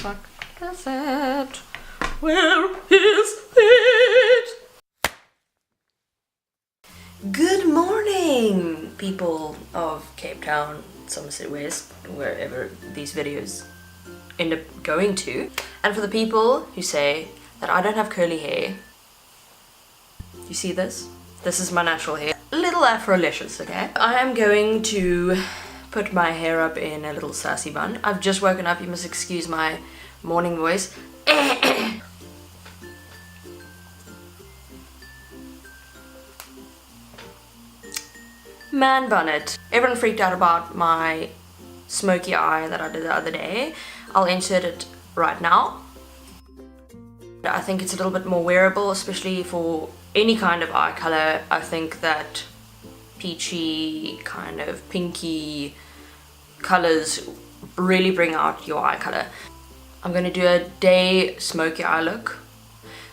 fuck is it? Where is it? Good morning, people of Cape Town, Somerset West, wherever these videos end up going to. And for the people who say that I don't have curly hair, you see this? This is my natural hair. Little Afro-licious, okay? I am going to put my hair up in a little sassy bun. I've just woken up, you must excuse my morning voice. Man bun it. Everyone freaked out about my smoky eye that I did the other day. I'll insert it right now. I think it's a little bit more wearable, especially for any kind of eye color. I think that peachy, kind of pinky colors really bring out your eye color. I'm going to do a day smoky eye look.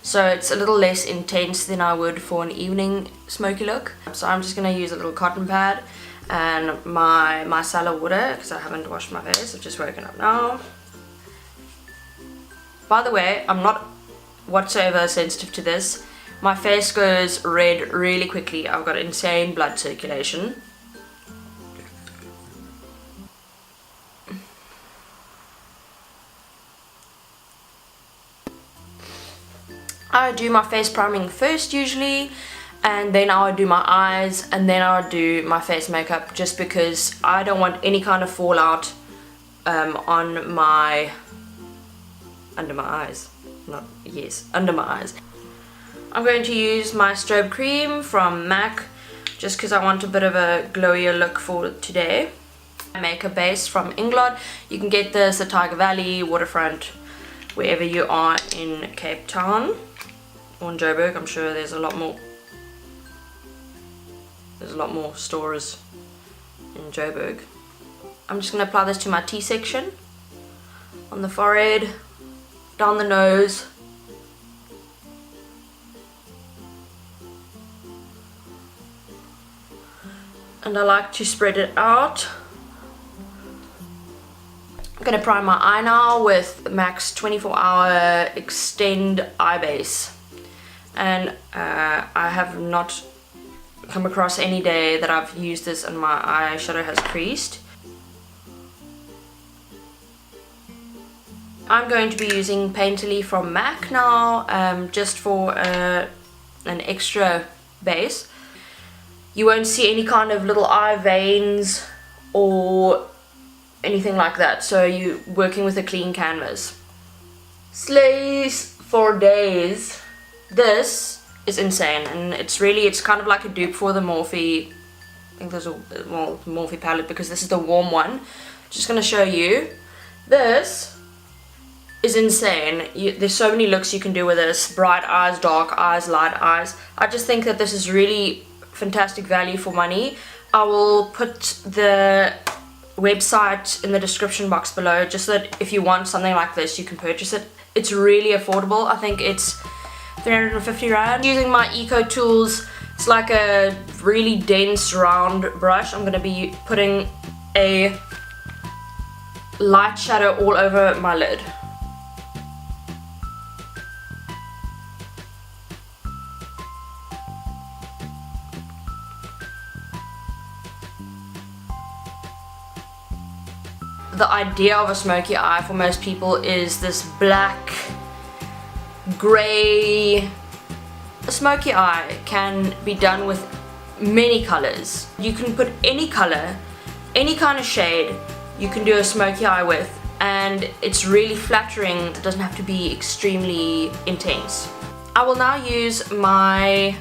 So it's a little less intense than I would for an evening smoky look. So I'm just going to use a little cotton pad and my micellar water because I haven't washed my face. I've just woken up now. By the way, I'm not whatsoever sensitive to this. My face goes red really quickly. I've got insane blood circulation. I do my face priming first usually, and then I would do my eyes, and then I would do my face makeup, just because I don't want any kind of fallout on my under my eyes. Under my eyes. I'm going to use my strobe cream from MAC just because I want a bit of a glowier look for today. Makeup base from Inglot. You can get this at Tiger Valley, Waterfront, wherever you are in Cape Town or in Joburg. I'm sure there's a lot more stores in Joburg. I'm just going to apply this to my T-section, on the forehead, down the nose, and I like to spread it out. I'm going to prime my eye now with MAC's 24-hour Extend Eye Base, and I have not come across any day that I've used this and my eyeshadow has creased. I'm going to be using Painterly from MAC now, just for an extra base. You won't see any kind of little eye veins or anything like that, so you're working with a clean canvas. Slays for days. This is insane, and it's kind of like a dupe for the Morphe. I think there's a Morphe palette, because this is the warm one. Just gonna show you. This is insane. There's so many looks you can do with this. Bright eyes, dark eyes, light eyes. I just think that this is really fantastic value for money. I will put the website in the description box below, just so that if you want something like this you can purchase it. It's really affordable. I think it's 350 rand. Using my Eco Tools, it's like a really dense round brush. I'm going to be putting a light shadow all over my lid. The idea of a smoky eye for most people is this black, grey. A smoky eye can be done with many colors. You can put any color, any kind of shade, you can do a smoky eye with, and it's really flattering. It doesn't have to be extremely intense. I will now use my...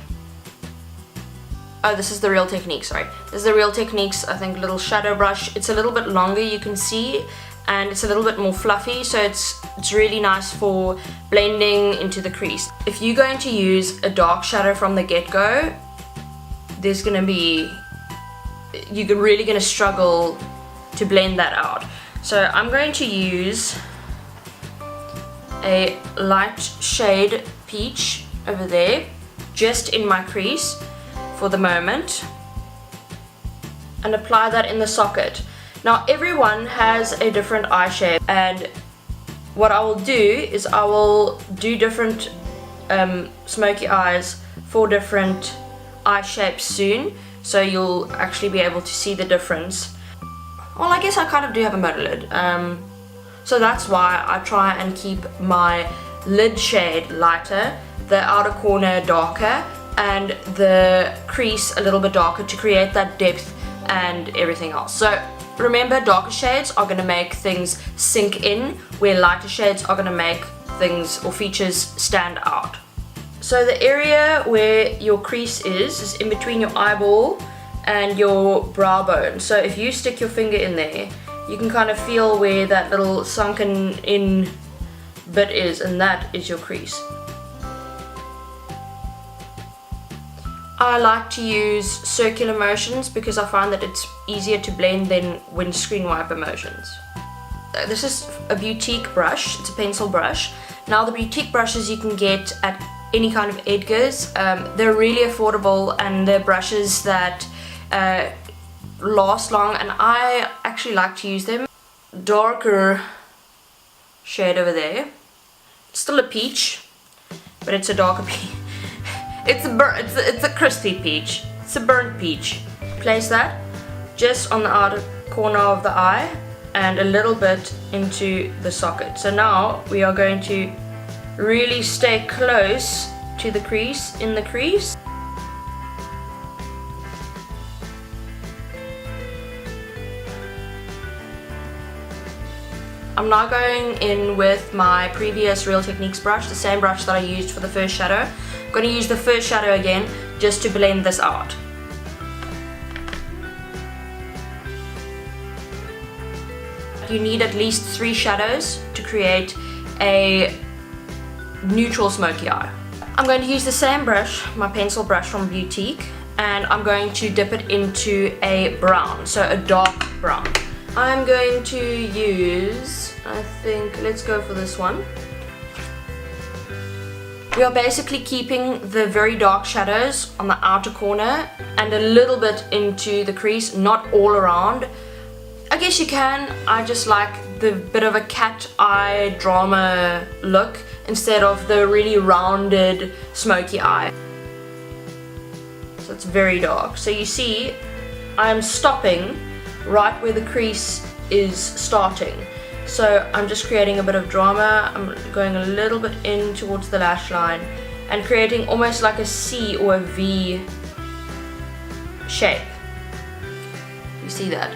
Oh, this is the Real Techniques, sorry. This is the Real Techniques, I think, little shadow brush. It's a little bit longer, you can see, and it's a little bit more fluffy, so it's really nice for blending into the crease. If you're going to use a dark shadow from the get-go, there's gonna be... you're really gonna struggle to blend that out. So I'm going to use a light shade peach over there, just in my crease for the moment, and apply that in the socket. Now everyone has a different eye shape, and what I will do is I will do different smoky eyes for different eye shapes soon, so you'll actually be able to see the difference. Well, I guess I kind of do have a monolid, so that's why I try and keep my lid shade lighter, the outer corner darker, and the crease a little bit darker to create that depth and everything else. So remember, darker shades are going to make things sink in, where lighter shades are going to make things or features stand out. So the area where your crease is in between your eyeball and your brow bone. So if you stick your finger in there, you can kind of feel where that little sunken in bit is, and that is your crease. I like to use circular motions because I find that it's easier to blend than windscreen wiper motions. This is a boutique brush, it's a pencil brush. Now the boutique brushes you can get at any kind of Edgar's, they're really affordable and they're brushes that last long, and I actually like to use them. Darker shade over there, still a peach, but it's a darker peach. It's a crispy peach. It's a burnt peach. Place that just on the outer corner of the eye and a little bit into the socket. So now we are going to really stay close to the crease, in the crease. I'm now going in with my previous Real Techniques brush, the same brush that I used for the first shadow. I'm going to use the first shadow again just to blend this out. You need at least 3 shadows to create a neutral smoky eye. I'm going to use the same brush, my pencil brush from Boutique, and I'm going to dip it into a brown, so a dark brown. I'm going to use, I think, let's go for this one. We are basically keeping the very dark shadows on the outer corner and a little bit into the crease, not all around. I guess you can, I just like the bit of a cat eye drama look instead of the really rounded smoky eye. So it's very dark. So you see, I'm stopping right where the crease is starting. So I'm just creating a bit of drama. I'm going a little bit in towards the lash line and creating almost like a C or a V shape. You see that?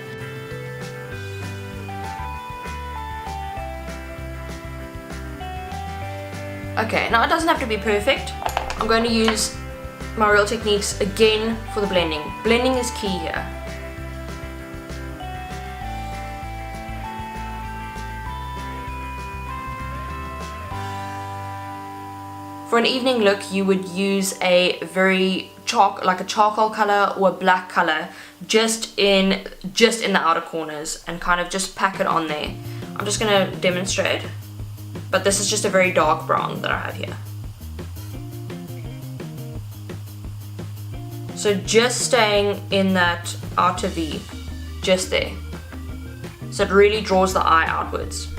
Okay, now it doesn't have to be perfect. I'm going to use my Real Techniques again for the blending. Blending is key here. For an evening look, you would use a very like a charcoal color or a black color just in the outer corners and kind of just pack it on there. I'm just going to demonstrate, but this is just a very dark brown that I have here. So just staying in that outer V, just there. So it really draws the eye outwards.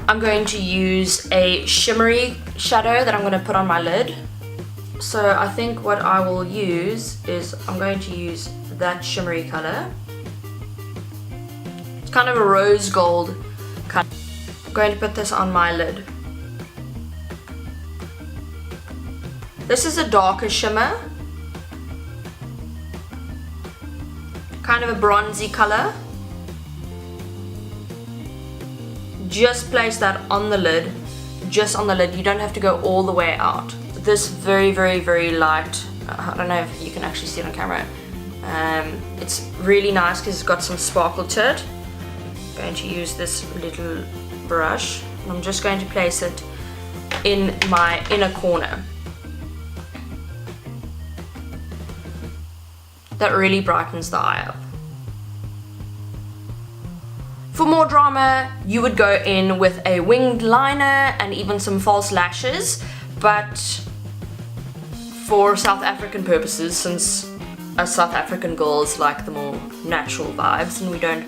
I'm going to use a shimmery shadow that I'm going to put on my lid. So I think what I will use is I'm going to use that shimmery color. It's kind of a rose gold color. I'm going to put this on my lid. This is a darker shimmer. Kind of a bronzy color. Just place that on the lid, just on the lid. You don't have to go all the way out. This very, very, very light, I don't know if you can actually see it on camera. It's really nice because it's got some sparkle to it. I'm going to use this little brush and I'm just going to place it in my inner corner. That really brightens the eye up. For more drama, you would go in with a winged liner and even some false lashes, but for South African purposes, since us South African girls like the more natural vibes and we don't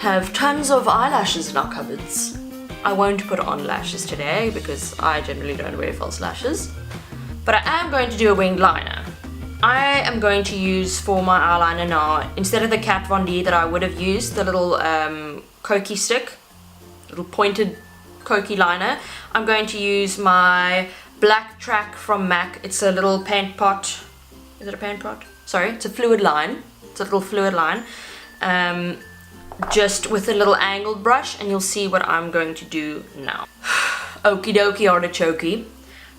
have tons of eyelashes in our cupboards. I won't put on lashes today because I generally don't wear false lashes. But I am going to do a winged liner. I am going to use for my eyeliner now, instead of the Kat Von D that I would have used, the little Koki stick, little pointed Koki liner, I'm going to use my Black Track from MAC. It's a little paint pot. Is it a paint pot? Sorry, it's a fluid line. It's a little fluid line. Just with a little angled brush, and you'll see what I'm going to do now. Okie dokie artichoke.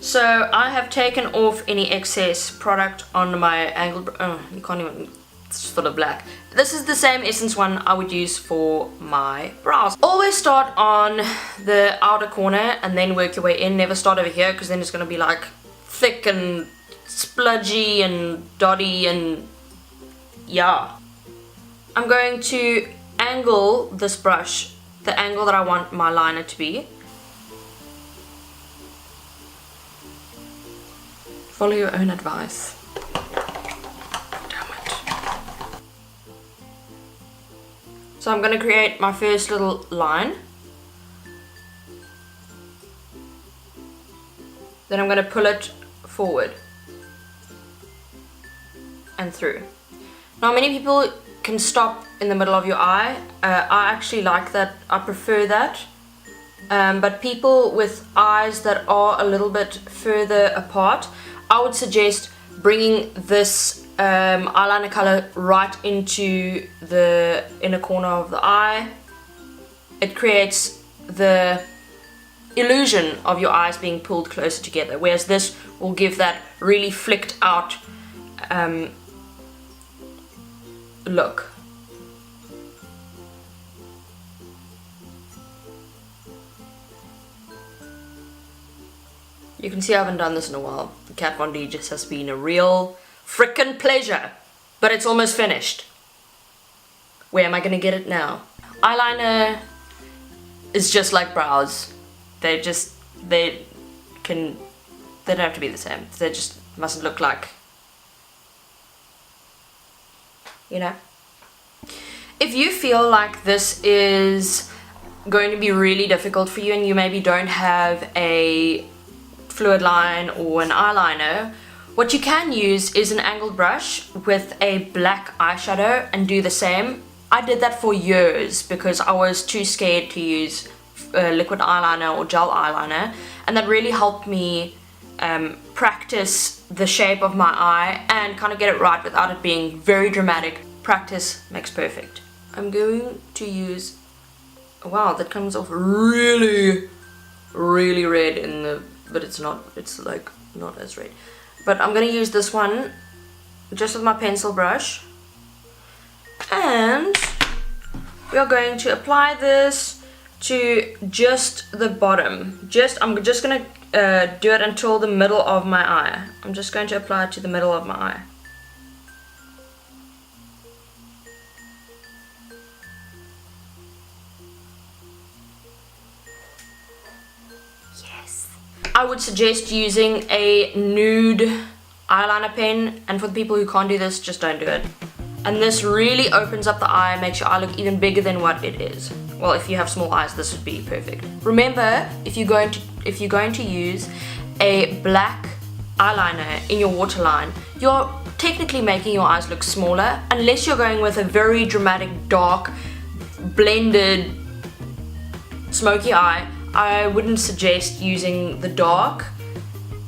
So I have taken off any excess product on my angled you can't even, it's full of black. This is the same essence one I would use for my brows. Always start on the outer corner and then work your way in. Never start over here because then it's going to be like thick and spludgy and dotty and yeah. I'm going to angle this brush, the angle that I want my liner to be. Follow your own advice. Damn it. So I'm going to create my first little line. Then I'm going to pull it forward and through. Now many people can stop in the middle of your eye. I actually like that. I prefer that. But people with eyes that are a little bit further apart, I would suggest bringing this eyeliner color right into the inner corner of the eye. It creates the illusion of your eyes being pulled closer together, whereas this will give that really flicked out look. You can see I haven't done this in a while. The Kat Von D just has been a real frickin' pleasure. But it's almost finished. Where am I gonna get it now? Eyeliner is just like brows. They don't have to be the same. They just mustn't look like, you know? If you feel like this is going to be really difficult for you and you maybe don't have a fluid line or an eyeliner, what you can use is an angled brush with a black eyeshadow and do the same. I did that for years because I was too scared to use liquid eyeliner or gel eyeliner, and that really helped me practice the shape of my eye and kind of get it right without it being very dramatic. Practice makes perfect. I'm going to use, wow, that comes off really red in the, but it's not, it's like not as red. But I'm going to use this one just with my pencil brush, and we are going to apply this to just the bottom. I'm just going to do it until the middle of my eye. I'm just going to apply it to the middle of my eye. I would suggest using a nude eyeliner pen, and for the people who can't do this, just don't do it. And this really opens up the eye, makes your eye look even bigger than what it is. Well, if you have small eyes, this would be perfect. Remember, if you're going to use a black eyeliner in your waterline, you're technically making your eyes look smaller, unless you're going with a very dramatic, dark, blended, smoky eye. I wouldn't suggest using the dark.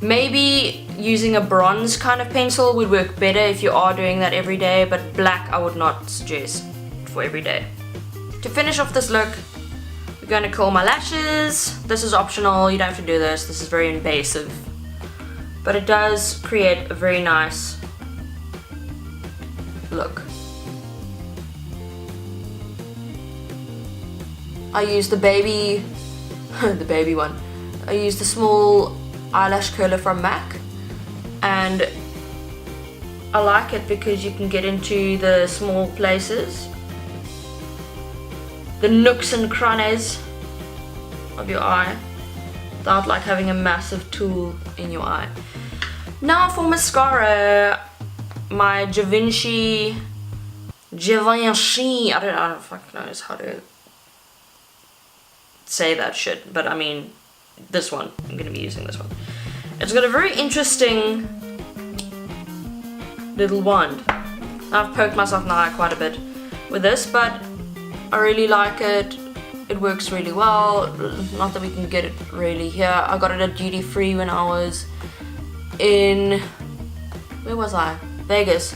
Maybe using a bronze kind of pencil would work better if you are doing that every day, but black I would not suggest for every day. To finish off this look, we're going to curl my lashes. This is optional, you don't have to do this. This is very invasive, but it does create a very nice look. I use the baby one. I use the small eyelash curler from MAC, and I like it because you can get into the small places, the nooks and crannies of your eye, without like having a massive tool in your eye. Now for mascara, my Givenchy Givenchy. I don't fucking know how to say that shit, but I mean this one. I'm gonna be using this one. It's got a very interesting little wand. I've poked myself in the eye quite a bit with this, but I really like it. It works really well. Not that we can get it really here. I got it at duty free when I was in, where was I? Vegas.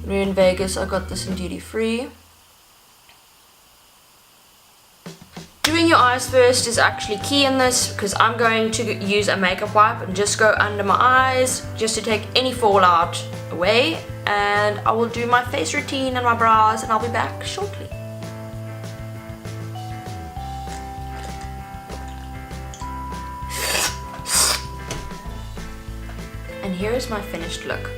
When we were in Vegas, I got this in duty free. Doing your eyes first is actually key in this, because I'm going to use a makeup wipe and just go under my eyes just to take any fallout away, and I will do my face routine and my brows, and I'll be back shortly. And here is my finished look.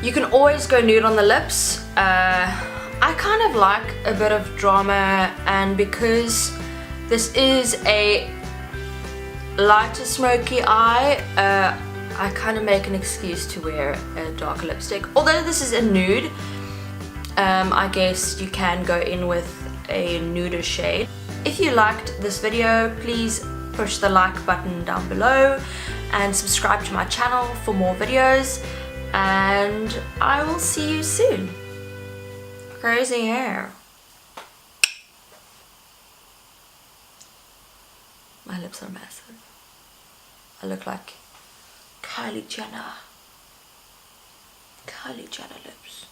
You can always go nude on the lips. I kind of like a bit of drama, and because this is a lighter smoky eye, I kind of make an excuse to wear a dark lipstick. Although this is a nude, I guess you can go in with a nuder shade. If you liked this video, please push the like button down below and subscribe to my channel for more videos. And I will see you soon. Crazy hair. My lips are massive. I look like Kylie Jenner. Kylie Jenner lips.